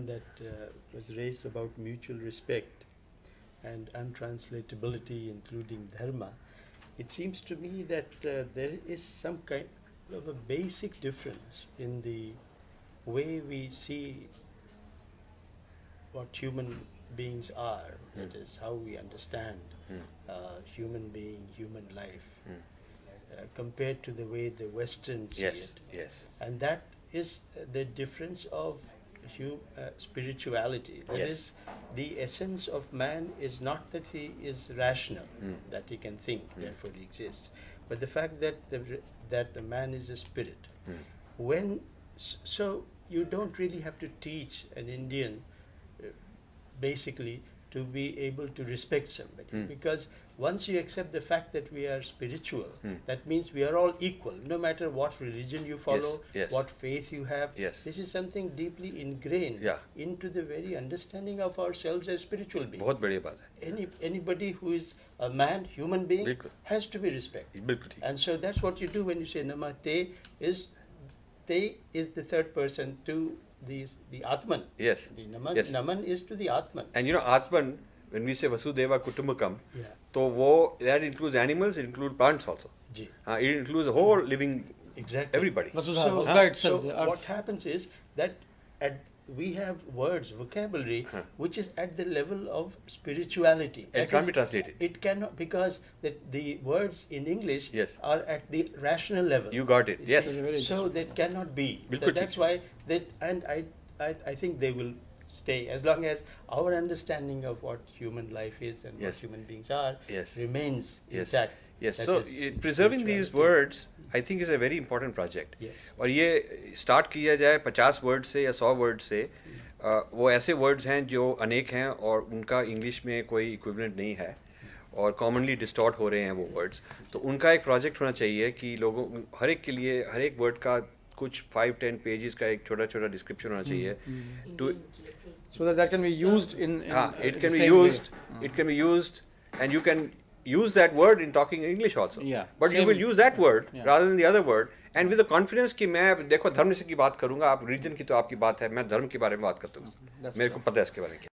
question that was raised about mutual respect and untranslatability, including dharma, it seems to me that there is some kind of a basic difference in the way we see what human beings are, that is, how we understand human being, human life, compared to the way the Westerns see it. Yes. And that is the difference of spirituality. That Yes. is, the essence of man is not that he is rational, that he can think, therefore he exists, but the fact that that a man is a spirit. So you don't really have to teach an Indian basically to be able to respect somebody, because once you accept the fact that we are spiritual, that means we are all equal, no matter what religion you follow, Yes. what faith you have. Yes. This is something deeply ingrained into the very understanding of ourselves as spiritual beings. बहुत बड़ी बात है. Anybody who is a man, human being, बिल्कुल. has to be respected. बिल्कुल ठीक. And so that's what you do when you say Namate is, Te is the third person to the Atman. Yes. The Naman, Yes. Naman is to the Atman. And you know, Atman, when we say Vasudeva Kutumbakam, Yeah. so that includes animals, it includes plants also. Ji. It includes the whole living, Exactly. everybody. Vasudha, So, Vasudha itself, so the earth. what happens is that we have words, vocabulary, which is at the level of spirituality. It That can't is, be translated. It cannot, because the words in English Yes. are at the rational level. You got it. You Yes. see? Very So that cannot be. So बिल्कुल that's ठीक. why that, and I think they will stay as long as our understanding of what human life is and what Yes. human beings are Yes. remains Yes. intact. Yes. That So is preserving these spirituality. words, I think, is a very important project. Yes. और ये start किया जाए 50 word से या 100 word से, वो ऐसे words हैं जो अनेक हैं और उनका इंग्लिश में कोई इक्विवेलेंट नहीं है और कॉमनली डिस्टॉर्ट हो रहे हैं वो वर्ड्स, तो उनका एक प्रोजेक्ट होना चाहिए कि लोगों, हर एक के लिए हर एक वर्ड का कुछ 5-10 पेजेस का एक छोटा छोटा डिस्क्रिप्शन होना चाहिए to, So that can be used in it the can be same used, way. it can be used, and you can use that word in talking English also. Yeah, But you same. will use that word Yeah. rather than the other word, and with the confidence कि मैं देखो धर्म से की बात करूंगा, आप religion की तो आपकी बात है, मैं धर्म के बारे में बात करता हूँ, That's मेरे को पता है इसके बारे में क्या.